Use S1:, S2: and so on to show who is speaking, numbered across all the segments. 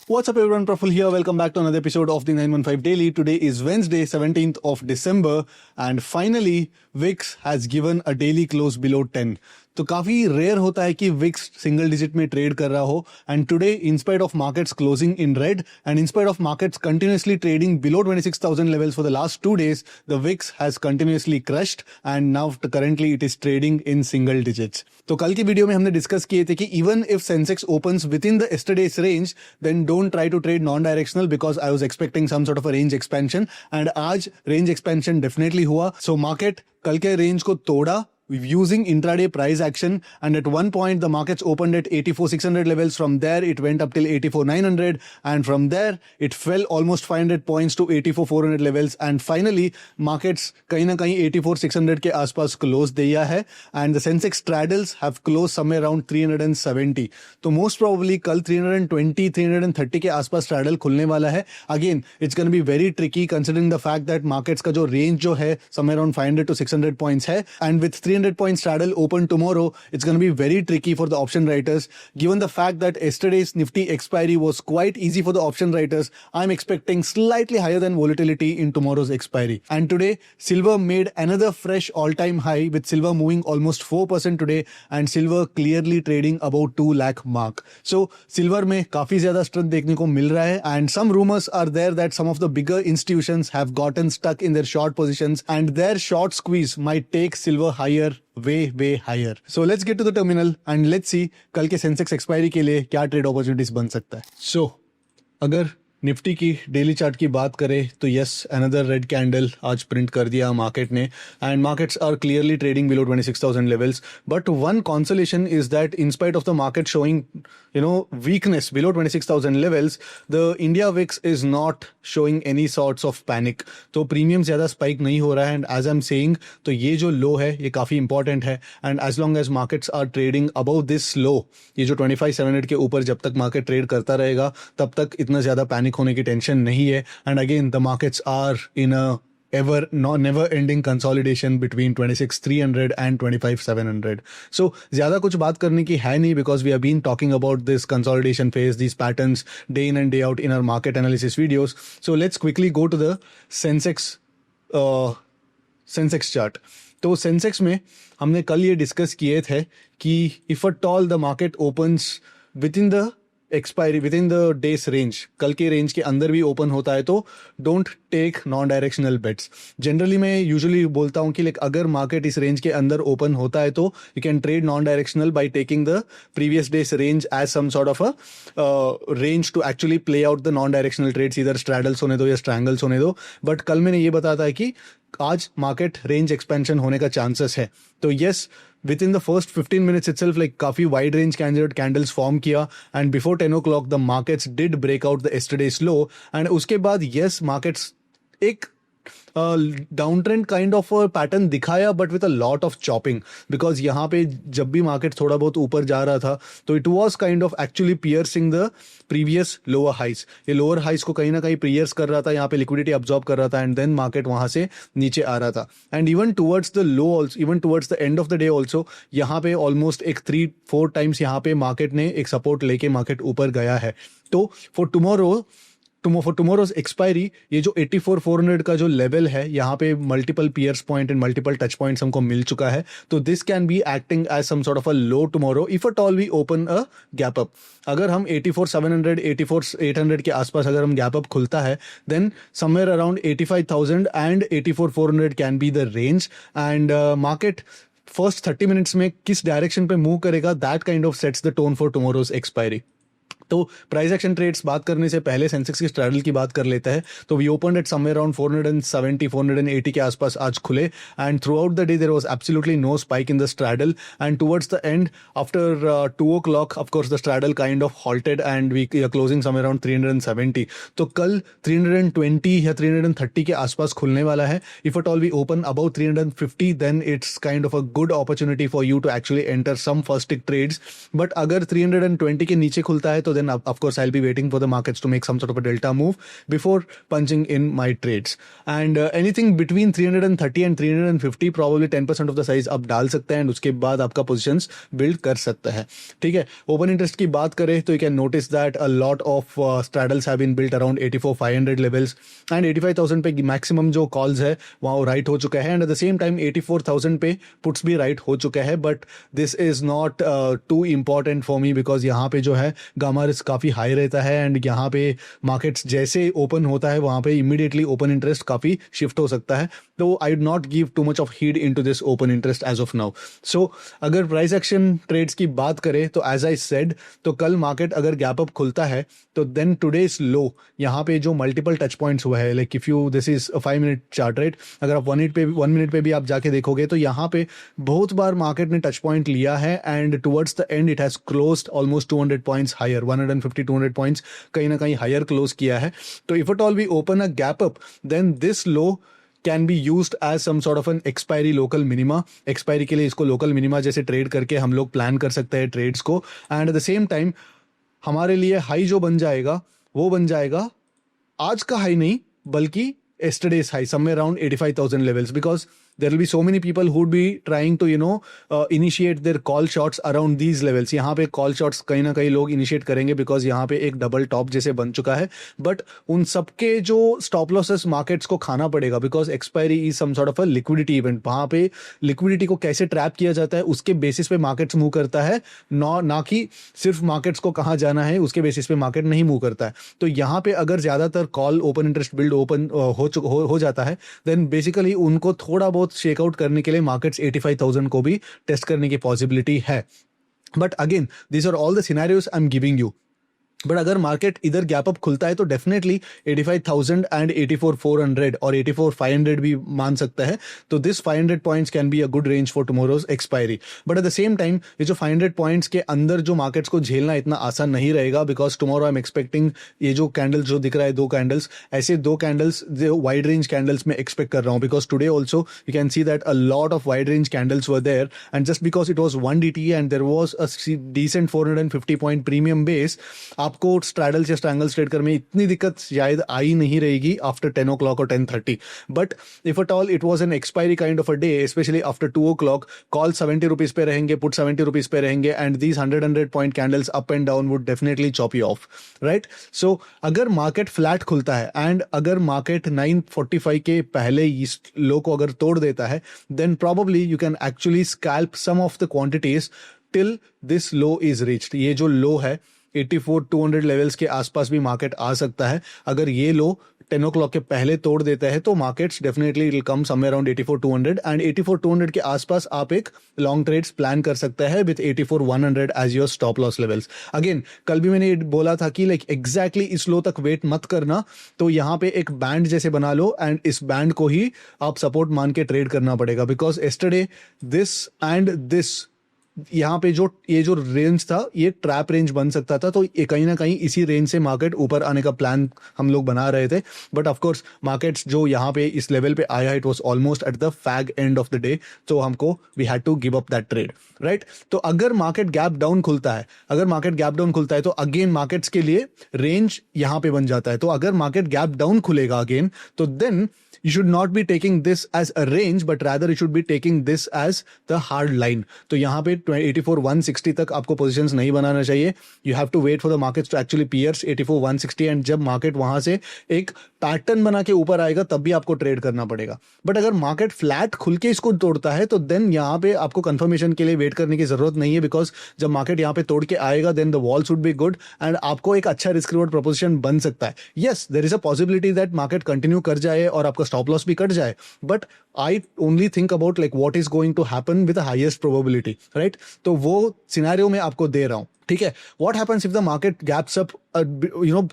S1: What's up everyone, Praful here. Welcome back to another episode of the 915 Daily. Today is Wednesday, 17th of December and finally VIX has given a daily close below 10. तो काफी rare होता है कि Vicks single digit में trade कर रहा हो and today in spite of markets closing in red and in spite of markets continuously trading below 26,000 levels for the last 2 days, the VIX has continuously crushed and now currently it is trading in single digits. तो कल की video में हमने discuss किए थे कि even if Sensex opens within the yesterday's range then don't try to trade non directional because I was expecting some sort of a range expansion and आज range expansion definitely हुआ. So market कल के range को तोड़ा using intraday price action, and at one point the markets opened at 84,600 levels. From there it went up till 84,900 and from there it fell almost 500 points to 84,400 levels and finally markets कहीं ना कहीं 84,600 के आसपास close दिया है and the Sensex straddles have closed somewhere around 370. तो most probably कल 320 330 के आसपास straddle खुलने वाला है. Again it's going to be very tricky considering the fact that markets का जो range जो है somewhere around 500 to 600 points है and with 300 point straddle open tomorrow, it's going to be very tricky for the option writers. Given the fact that yesterday's Nifty expiry was quite easy for the option writers, I'm expecting slightly higher than volatility in tomorrow's expiry. And today, silver made another fresh all-time high with silver moving almost 4% today and silver clearly trading about 2 lakh mark. So, silver में काफी ज्यादा strength देखने को मिल रहा है and some rumors are there that some of the bigger institutions have gotten stuck in their short positions and their short squeeze might take silver higher, way higher. So let's get to the terminal and let's see कल के Sensex expiry के लिए क्या trade opportunities बन सकता है. So अगर Nifty की डेली चार्ट की बात करें तो यस अनदर रेड कैंडल आज प्रिंट कर दिया मार्केट ने and markets are clearly trading below 26,000 levels. But one consolation is that in spite of the market showing weakness below 26,000 levels the India VIX is not showing any sorts of panic. तो premium ज़्यादा spike नहीं हो रहा है and as I am saying तो ये जो low है ये काफ़ी इंपॉर्टेंट है and as long as markets are trading above this low, ये जो 25,700 के ऊपर जब तक मार्केट ट्रेड करता रहेगा तब तक इतना ज़्यादा पैनिक होने की टेंशन नहीं है. And again the markets are in a never ending consolidation between 26,300 and 25,700. So ज़्यादा कुछ बात करने की है नहीं because we have been talking about this consolidation phase, these patterns day in and day out in our market analysis videos. So let's quickly go to the Sensex chart. तो Sensex में हमने कल ये डिस्कस किए थे कि if at all the market opens within the expiry with in the days range, कल के रेंज के अंदर भी ओपन होता है तो don't take non directional bets. Generally मैं यूजुअली बोलता हूँ कि लाइक अगर मार्केट इस रेंज के अंदर ओपन होता है तो you can trade non directional by taking the previous day's range as some sort of a range to actually play out the non directional trades, इधर स्ट्रैडल्स होने दो या स्ट्रैंगल्स होने दो. बट कल मैंने ये बताया था कि आज मार्केट रेंज एक्सपेंशन होने का चांसेस है. तो yes within the first 15 minutes itself like काफी वाइड रेंज कैंडल्स फॉर्म किया and before 10 o'clock the markets did break out the yesterday's low and उसके बाद यस मार्केट्स एक down trend kind of pattern दिखाया but with a lot of chopping because यहाँ पे जब भी मार्केट थोड़ा बहुत ऊपर जा रहा था तो it was kind of actually piercing the previous lower highs. ये लोअर हाइस को कहीं ना कहीं पियर्स कर रहा था, यहाँ पे लिक्विडिटी अब्जॉर्ब कर रहा था एंड देन मार्केट वहाँ से नीचे आ रहा था and even towards the low also, even towards the and of the day also यहाँ पे ऑलमोस्ट एक 3-4 टाइम्स यहाँ पे मार्केट ने एक सपोर्ट लेके मार्केट ऊपर गया है. तो फॉर टुमारोज एक्सपायरी ये जो 84,400 का जो लेवल है यहाँ पे multiple pierce point and multiple touch points हमको मिल चुका है. तो this can be acting as some sort of a low tomorrow if at all we open a gap up. अगर हम 84,700 84,800 के आसपास अगर हम गैप अप खुलता है then somewhere around 85,000 and 84,400 can be the range and market first 30 minutes में किस डायरेक्शन पे मूव करेगा that kind of sets the tone for tomorrow's expiry. तो प्राइस एक्शन ट्रेड्स बात करने से पहले सेंसेक्स की स्ट्रैडल की बात कर लेते हैं. तो we open at somewhere around 470 480 के आसपास आज खुले and throughout the day there was absolutely no spike in the straddle and towards the end after 2 o'clock of course the straddle kind of halted and we are closing somewhere around 370. तो कल 320 या 330 के आसपास खुलने वाला है. If at all we open about 350 then it's kind of a good opportunity for you to actually enter some first tick trades. But अगर 320 के नीचे खुलता है तो then of course I'll be waiting for the markets to make some sort of a delta move before punching in my trades. And anything between 330 and 350 probably 10% of the size आप डाल सकते हैं, and उसके बाद आपका positions build कर सकता है. ठीक है. Open interest की बात करें तो you can notice that a lot of straddles have been built around 84,500 levels, and 85,000 पे maximum जो calls है वहाँ वो right हो चुका है, and at the same time 84,000 पे puts भी right हो चुका है. But this is not too important for me because यहाँ पे जो है गामा रिस्क काफ़ी हाई रहता है, एंड यहाँ पे मार्केट्स जैसे ओपन होता है वहाँ पे इमीडिएटली ओपन इंटरेस्ट काफ़ी शिफ्ट हो सकता है. तो I would not give too much of heed into this open interest as of now. So अगर प्राइस एक्शन ट्रेड्स की बात करें तो एज आई सेड, तो कल मार्केट अगर गैप अप खुलता है तो देन टुडेज लो यहाँ पे जो मल्टीपल टच पॉइंट्स हुआ है, like if you this is 5 minute chart right, अगर आप 1 मिनट पे भी आप जाके देखोगे तो यहाँ पे बहुत बार मार्केट ने टच पॉइंट लिया है, and towards the end it has closed almost 200 points higher, 150-200 points कहीं ना कहीं हायर क्लोज किया है. तो if at all we open a gap up then this low can be used as some sort of an expiry local minima. Expiry के लिए इसको local minima जैसे ट्रेड करके हम लोग प्लान कर सकते हैं ट्रेड्स को, and at the same time हमारे लिए हाई जो बन जाएगा वो बन जाएगा आज का हाई नहीं बल्कि yesterday's high, somewhere around 85,000 levels, because there will be so many people who would be trying to initiate their call shots around these levels. यहाँ पे call shots कहीं ना कहीं लोग initiate करेंगे because यहाँ पे एक डबल टॉप जैसे बन चुका है, but उन सबके जो stop losses markets को खाना पड़ेगा because expiry is some sort of a liquidity event. वहाँ पे liquidity को कैसे ट्रैप किया जाता है उसके बेसिस पे मार्केट्स मूव करता है, ना कि सिर्फ मार्केट्स को कहाँ जाना है उसके बेसिस पे मार्केट नहीं मूव करता है. तो यहाँ पे अगर ज्यादातर call open interest build open हो जाता है देन बेसिकली उनको थोड़ा बहुत शेकआउट करने के लिए मार्केट्स 85,000 को भी टेस्ट करने की पॉसिबिलिटी है. But again these are all the scenarios I am giving you. But अगर मार्केट इधर गैप अप खुलता है तो डेफिनेटली 85,000 एंड 84,400 और 84,500 भी मान सकता है. तो this 500 points can be a good range for tomorrow's expiry. But at the same time ये जो 500 पॉइंट्स के अंदर जो मार्केट्स को झेलना इतना आसान नहीं रहेगा because tomorrow I am expecting ये जो कैंडल्स जो दिख रहा है दो कैंडल्स, ऐसे दो कैंडल्स जो वाइड रेंज कैंडल्स में एक्सपेक्ट कर रहा हूँ because today also you can see that a lot of wide range candles were there, and just because it was 1 DT and there was a decent 450 point premium base, आपको straddle या strangle trade करने में इतनी दिक्कत शायद आई नहीं रहेगी after 10 o'clock और 10:30. But if at all it was an expiry kind of a day, specially after 2 o'clock, call 70 rupees पे रहेंगे, पुट 70 रुपीज पे रहेंगे, and these 100 point candles up and down would definitely chop you off right. So अगर market flat खुलता है and अगर market 945 के पहले इस लो को अगर तोड़ देता है then probably you can actually scalp some of the quantities till this low is reached. ये जो लो है 84,200 लेवल्स के आसपास भी मार्केट आ सकता है. अगर ये लो 10 o'clock के पहले तोड़ देता है तो markets definitely will come somewhere around 84,200, and 84,200 के आसपास आप एक लॉन्ग ट्रेड्स प्लान कर सकते हैं with 84,100 as your stop loss levels. Again कल भी मैंने बोला था कि लाइक एग्जैक्टली इस लो तक वेट मत करना, तो यहाँ पे एक बैंड जैसे बना लो एंड इस बैंड को ही आप सपोर्ट मान के ट्रेड करना पड़ेगा because yesterday this and this यहाँ पे जो ये जो रेंज था ये ट्रैप रेंज बन सकता था. तो ये कहीं ना कहीं इसी रेंज से मार्केट ऊपर आने का प्लान हम लोग बना रहे थे, बट ऑफ कोर्स मार्केट्स जो यहाँ पे इस लेवल पे आया it was almost at the fag end of the day, तो हमको we had to give up that trade right. तो अगर मार्केट गैप डाउन खुलता है तो अगेन मार्केट्स के लिए रेंज यहाँ पे बन जाता है. तो अगर मार्केट गैप डाउन खुलेगा अगेन तो then you should not be taking this as a range but rather you should be taking this as the hard line. तो यहाँ पे 84,160 तक आपको positions नहीं बनाना चाहिए. You have to wait for the markets to actually pierce 84,160 and जब market वहां से एक पैटर्न बना के ऊपर आएगा तब भी आपको ट्रेड करना पड़ेगा. बट अगर मार्केट फ्लैट खुल के इसको तोड़ता है तो देन यहाँ पे आपको कंफर्मेशन के लिए वेट करने की जरूरत नहीं है बिकॉज जब मार्केट यहाँ पे तोड़ के आएगा then the walls would be good and आपको एक अच्छा रिस्क रिवॉर्ड प्रोपोजिशन बन सकता है. Yes there is a possibility that market continue कर जाए और आपका स्टॉप लॉस भी कट जाए, but I only think about like what is going to happen with the highest probability right. तो वो सिनेरियो में आपको दे रहा हूं. ठीक है. What happens if the market gaps up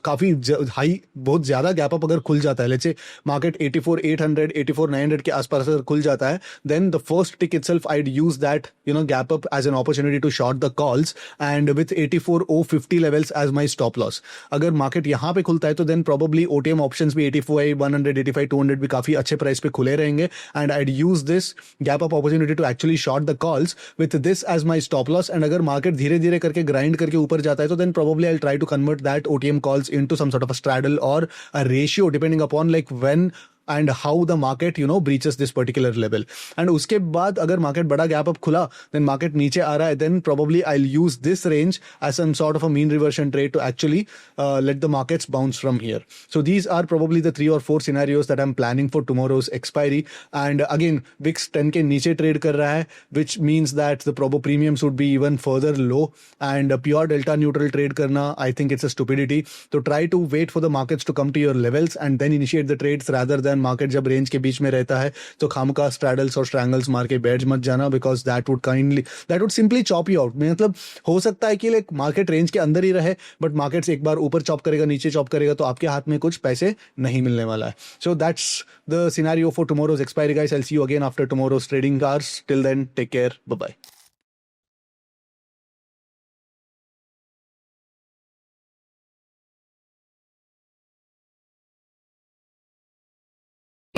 S1: काफी हाई, बहुत ज्यादा गैप अप अगर खुल जाता है, लेट्स से मार्केट 84,800 84,900 के आसपास अगर खुल जाता है, then the first tick itself I'd use that gap up as an opportunity to short the calls and with 84,050 levels as my stop loss. अगर मार्केट यहाँ पे खुलता है तो देन प्रोबेबली ओटीएम ऑप्शंस भी 84, 100, 85, 200 भी काफी अच्छे प्राइस पे खुले रहेंगे, and I'd use this gap up opportunity to actually short the calls with this as my stop loss. And अगर मार्केट धीरे धीरे करके ग्राइंड करके ऊपर जाता है तो then probably I try to convert that OTM calls into some sort of a straddle or a ratio depending upon like when and how the market breaches this particular level. And उसके बाद अगर market बड़ा gap up खुला, then market नीचे आ रहा है, then probably I'll use this range as some sort of a mean reversion trade to actually let the markets bounce from here. So these are probably the 3 or 4 scenarios that I'm planning for tomorrow's expiry. And again, VIX 10 के नीचे trade कर रहा है, which means that the probo premiums would be even further low, and pure delta neutral trade करना, I think it's a stupidity. So try to wait for the markets to come to your levels and then initiate the trades rather than market जब range के बीच में रहता है तो खामका straddles और strangles मार के बैठ मत जाना, because that would simply chop you out. मतलब हो सकता है कि लाइक मार्केट रेंज के अंदर ही रहे, बट मार्केट एक बार ऊपर चॉप करेगा, नीचे चॉप करेगा, तो आपके हाथ में कुछ पैसे नहीं मिलने वाला है. So that's the scenario for tomorrow's expiry guys. I will see you again after tomorrow's trading hours. Till then, take care, bye bye.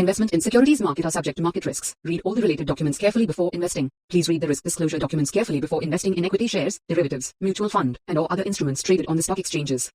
S2: Investment in securities market are subject to market risks. Read all the related documents carefully before investing. Please read the risk disclosure documents carefully before investing in equity shares, derivatives, mutual fund, and or other instruments traded on the stock exchanges.